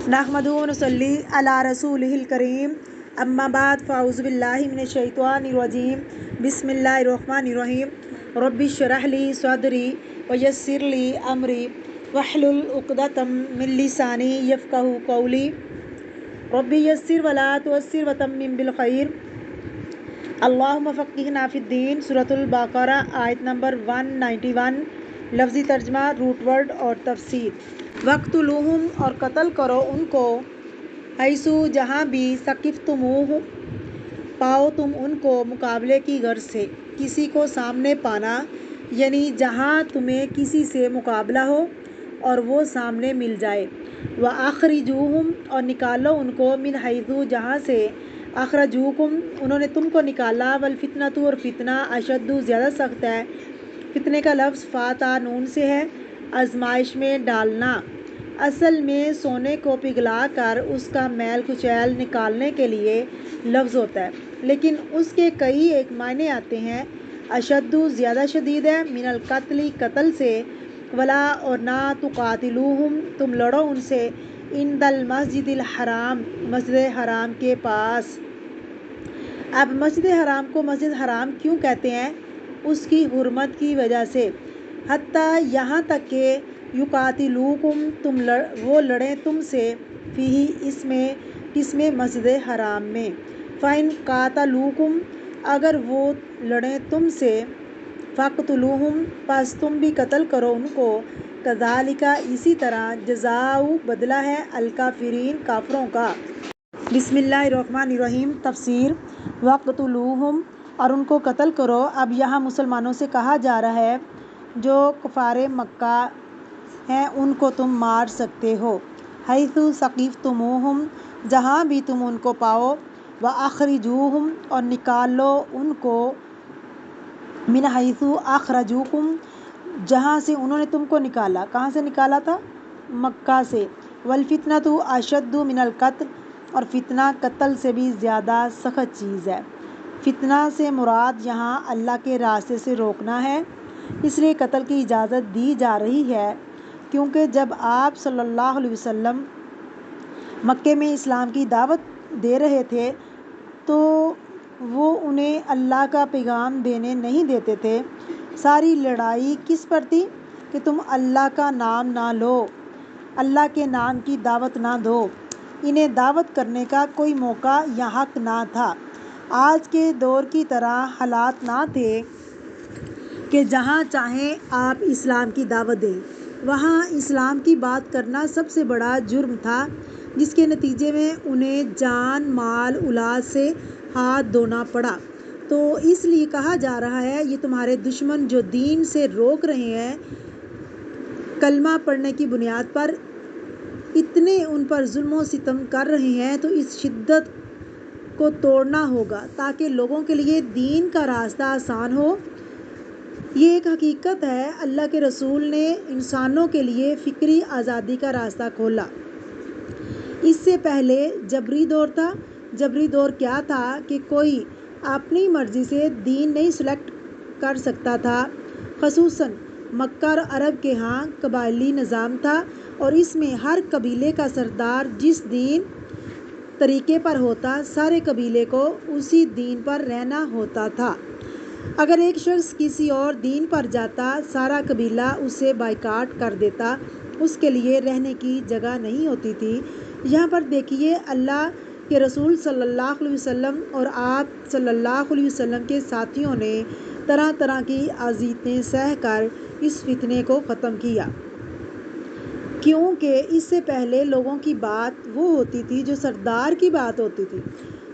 نحمدہ و نصلی علی رسولہ الکریم اما بعد فاعوذ باللہ من الشیطان الرجیم بسم اللہ الرحمن الرحیم رب اشرح لی صدری ویسر لی امری واحلل عقدۃ من لسانی یفقہوا قولی رب یسر ولا تعسر وتمم بالخیر اللہم فقہنا فی الدین۔ سورۃ البقرہ آیت نمبر 191۔ لفظی ترجمہ، روٹ ورڈ اور تفسیر۔ وَاقْتُلُوهُمْ اور قتل کرو ان کو، حیث جہاں بھی، ثقفتموہم پاؤ تم ان کو، مقابلے کی غرض سے، کسی کو سامنے پانا، یعنی جہاں تمہیں کسی سے مقابلہ ہو اور وہ سامنے مل جائے۔ وَأَخْرِجُوهُمْ اور نکالو ان کو، من حیث جہاں سے، اخرجوکم انہوں نے تم کو نکالا، والفتنۃ اور فتنہ، اشد زیادہ سخت ہے۔ فتنے کا لفظ فاتح نون سے ہے، آزمائش میں ڈالنا۔ اصل میں سونے کو پگھلا کر اس کا میل کچیل نکالنے کے لیے لفظ ہوتا ہے، لیکن اس کے کئی ایک معنی آتے ہیں۔ اشد زیادہ شدید ہے، من القتل قتل سے، ولا اور نہ، تقاتلوہم تم لڑو ان سے، عند المسجد الحرام مسجد حرام کے پاس۔ اب مسجد حرام کو مسجد حرام کیوں کہتے ہیں؟ اس کی حرمت کی وجہ سے، حتیٰ یہاں تک کہ یقاتلوکم وہ لڑیں تم سے، فیہ اس میں مسجد حرام میں۔ فَإِن قَاتَلُوكُمْ اگر وہ لڑیں تم سے، فَاقْتُلُوهُمْ پس تم بھی قتل کرو ان کو، كَذَلِكَ اسی طرح، جزاء بدلہ ہے، الکافرین کافروں کا۔ بسم اللہ الرحمن الرحیم۔ تفسیر۔ وَاقْتُلُوهُمْ اور ان کو قتل کرو، اب یہاں مسلمانوں سے کہا جا رہا ہے، جو کفار مکہ ہیں ان کو تم مار سکتے ہو، حیث ثقفتموہم جہاں بھی تم ان کو پاؤ، وَأَخْرِجُوهُمْ اور نکالو ان کو، من حیث اخرجوکم جہاں سے انہوں نے تم کو نکالا۔ کہاں سے نکالا تھا؟ مکہ سے۔ والفتنۃ اشد من القتل اور فتنہ قتل سے بھی زیادہ سخت چیز ہے۔ فتنہ سے مراد یہاں اللہ کے راستے سے روکنا ہے، اس لیے قتل کی اجازت دی جا رہی ہے، کیونکہ جب آپ صلی اللہ علیہ وسلم مکے میں اسلام کی دعوت دے رہے تھے تو وہ انہیں اللہ کا پیغام دینے نہیں دیتے تھے۔ ساری لڑائی کس پر تھی؟ کہ تم اللہ کا نام نہ لو، اللہ کے نام کی دعوت نہ دو، انہیں دعوت کرنے کا کوئی موقع یا حق نہ تھا۔ آج کے دور کی طرح حالات نہ تھے کہ جہاں چاہیں آپ اسلام کی دعوت دیں۔ وہاں اسلام کی بات کرنا سب سے بڑا جرم تھا، جس کے نتیجے میں انہیں جان مال اولاد سے ہاتھ دھونا پڑا۔ تو اس لیے کہا جا رہا ہے، یہ تمہارے دشمن جو دین سے روک رہے ہیں، کلمہ پڑھنے کی بنیاد پر اتنے ان پر ظلم و ستم کر رہے ہیں، تو اس شدت کو توڑنا ہوگا تاکہ لوگوں کے لیے دین کا راستہ آسان ہو۔ یہ ایک حقیقت ہے، اللہ کے رسول نے انسانوں کے لیے فکری آزادی کا راستہ کھولا۔ اس سے پہلے جبری دور تھا۔ جبری دور کیا تھا؟ کہ کوئی اپنی مرضی سے دین نہیں سلیکٹ کر سکتا تھا۔ خصوصاً مکہ اور عرب کے ہاں قبائلی نظام تھا، اور اس میں ہر قبیلے کا سردار جس دین طریقے پر ہوتا، سارے قبیلے کو اسی دین پر رہنا ہوتا تھا۔ اگر ایک شخص کسی اور دین پر جاتا، سارا قبیلہ اسے بائیکاٹ کر دیتا، اس کے لیے رہنے کی جگہ نہیں ہوتی تھی۔ یہاں پر دیکھیے، اللہ کے رسول صلی اللہ علیہ وسلم اور آپ صلی اللہ علیہ وسلم کے ساتھیوں نے طرح طرح کی اذیتیں سہ کر اس فتنے کو ختم کیا، کیونکہ اس سے پہلے لوگوں کی بات وہ ہوتی تھی جو سردار کی بات ہوتی تھی۔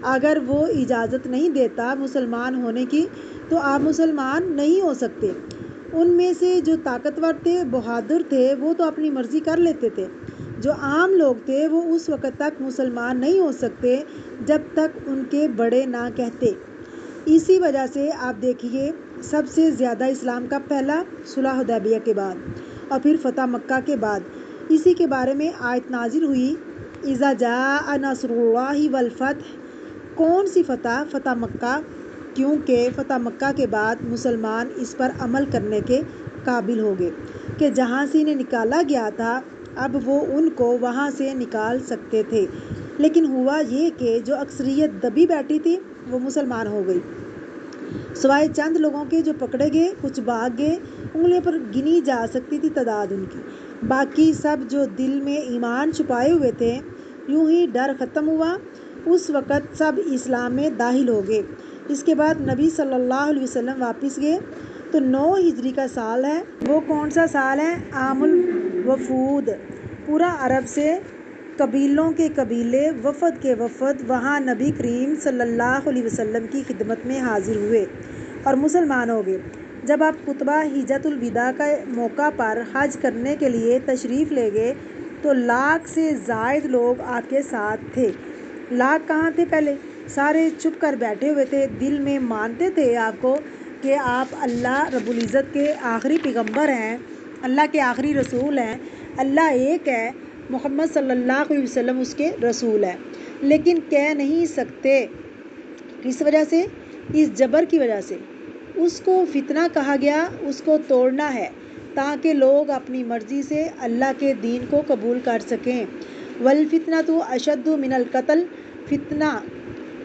اگر وہ اجازت نہیں دیتا مسلمان ہونے کی، تو آپ مسلمان نہیں ہو سکتے۔ ان میں سے جو طاقتور تھے، بہادر تھے، وہ تو اپنی مرضی کر لیتے تھے۔ جو عام لوگ تھے، وہ اس وقت تک مسلمان نہیں ہو سکتے جب تک ان کے بڑے نہ کہتے۔ اسی وجہ سے آپ دیکھیے، سب سے زیادہ اسلام کا پھیلا صلح حدیبیہ کے بعد اور پھر فتح مکہ کے بعد۔ اسی کے بارے میں آیت نازل ہوئی، اذا جاء نصر اللہ والفتح۔ کون سی فتح؟ فتح مکہ، کیونکہ فتح مکہ کے بعد مسلمان اس پر عمل کرنے کے قابل ہو گئے کہ جہاں سے انہیں نکالا گیا تھا، اب وہ ان کو وہاں سے نکال سکتے تھے، لیکن ہوا یہ کہ جو اکثریت دبی بیٹھی تھی وہ مسلمان ہو گئی، سوائے چند لوگوں کے جو پکڑے گئے۔ کچھ بھاگ گئے، انگلیوں پر گنی جا سکتی تھی تعداد ان کی، باقی سب جو دل میں ایمان چھپائے ہوئے تھے۔ یوں ہی ڈر ختم ہوا، اس وقت سب اسلام میں داخل ہو گئے۔ اس کے بعد نبی صلی اللہ علیہ وسلم واپس گئے تو 9 ہجری کا سال ہے۔ وہ کون سا سال ہے؟ عام الوفود۔ پورا عرب سے قبیلوں کے قبیلے، وفد کے وفد وہاں نبی کریم صلی اللہ علیہ وسلم کی خدمت میں حاضر ہوئے اور مسلمان ہو گئے۔ جب آپ خطبہ حجۃ الوداع کے موقع پر حج کرنے کے لیے تشریف لے گئے تو 1 لاکھ سے زائد لوگ آپ کے ساتھ تھے۔ لاکھ کہاں تھے پہلے؟ سارے چپ کر بیٹھے ہوئے تھے، دل میں مانتے تھے آپ کو کہ آپ اللہ رب العزت کے آخری پیغمبر ہیں، اللہ کے آخری رسول ہیں، اللہ ایک ہے، محمد صلی اللہ علیہ وسلم اس کے رسول ہیں، لیکن کہہ نہیں سکتے۔ کس وجہ سے؟ اس جبر کی وجہ سے۔ اس کو فتنہ کہا گیا، اس کو توڑنا ہے تاکہ لوگ اپنی مرضی سے اللہ کے دین کو قبول کر سکیں۔ والفتنۃ اشد من القتل۔ فتنہ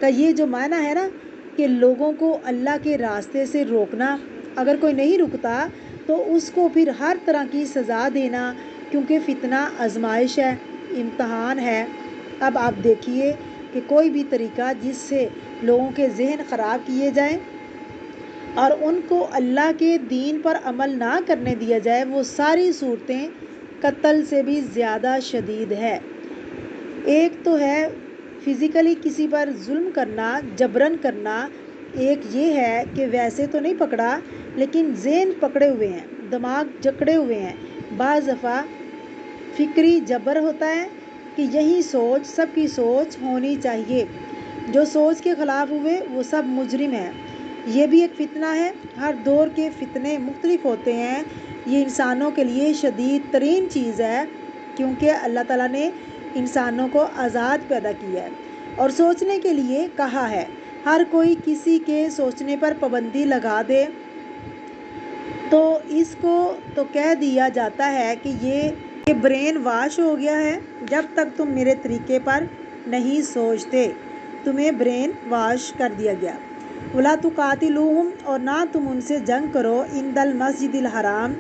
کا یہ جو معنی ہے نا کہ لوگوں کو اللہ کے راستے سے روکنا، اگر کوئی نہیں رکتا تو اس کو پھر ہر طرح کی سزا دینا، کیونکہ فتنہ آزمائش ہے، امتحان ہے۔ اب آپ دیکھیے کہ کوئی بھی طریقہ جس سے لوگوں کے ذہن خراب کیے جائیں اور ان کو اللہ کے دین پر عمل نہ کرنے دیا جائے، وہ ساری صورتیں قتل سے بھی زیادہ شدید ہے۔ ایک تو ہے فزیکلی کسی پر ظلم کرنا، جبرن کرنا، ایک یہ ہے کہ ویسے تو نہیں پکڑا لیکن ذہن پکڑے ہوئے ہیں، دماغ جکڑے ہوئے ہیں۔ بعض دفعہ فکری جبر ہوتا ہے کہ یہی سوچ سب کی سوچ ہونی چاہیے، جو سوچ کے خلاف ہوئے وہ سب مجرم ہیں۔ یہ بھی ایک فتنہ ہے۔ ہر دور کے فتنے مختلف ہوتے ہیں، یہ انسانوں کے لیے شدید ترین چیز ہے، کیونکہ اللہ تعالیٰ نے انسانوں کو آزاد پیدا کیا ہے اور سوچنے کے لیے کہا ہے۔ ہر کوئی کسی کے سوچنے پر پابندی لگا دے تو اس کو تو کہہ دیا جاتا ہے کہ یہ برین واش ہو گیا ہے۔ جب تک تم میرے طریقے پر نہیں سوچتے تمہیں برین واش کر دیا گیا۔ وَلَا تُقَاتِلُوهُمْ، اور نہ تم ان سے جنگ کرو، عند المسجد الحرام،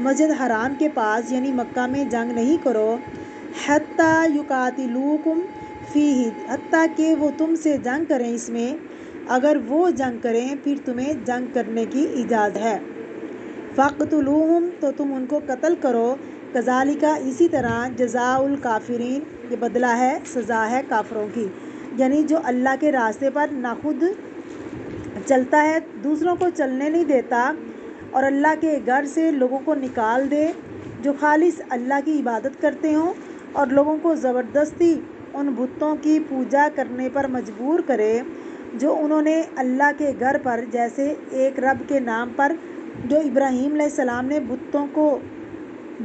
مسجد حرام کے پاس یعنی مکہ میں جنگ نہیں کرو، حَتَّى يُقَاتِلُوكُمْ فِيهِ، حتیٰ کہ وہ تم سے جنگ کریں اس میں۔ اگر وہ جنگ کریں پھر تمہیں جنگ کرنے کی اجازت ہے۔ فَاقْتُلُوهُمْ، تو تم ان کو قتل کرو۔ كَذَلِكَ، اسی طرح، جزاء الکافرین، یہ بدلہ ہے، سزا ہے کافروں کی، یعنی جو اللہ کے راستے پر نہ خود چلتا ہے، دوسروں کو چلنے نہیں دیتا اور اللہ کے گھر سے لوگوں کو نکال دے، جو خالص اللہ کی عبادت کرتے ہوں اور لوگوں کو زبردستی ان بتوں کی پوجا کرنے پر مجبور کرے جو انہوں نے اللہ کے گھر پر، جیسے ایک رب کے نام پر جو ابراہیم علیہ السلام نے بتوں کو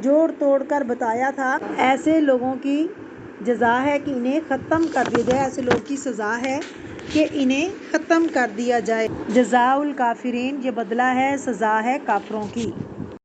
جوڑ توڑ کر بتایا تھا، ایسے لوگوں کی جزا ہے کہ انہیں ختم کر دیا جائے، ایسے لوگوں کی سزا ہے کہ انہیں ختم کر دیا جائے۔ جزاء الکافرین، یہ بدلہ ہے، سزا ہے کافروں کی۔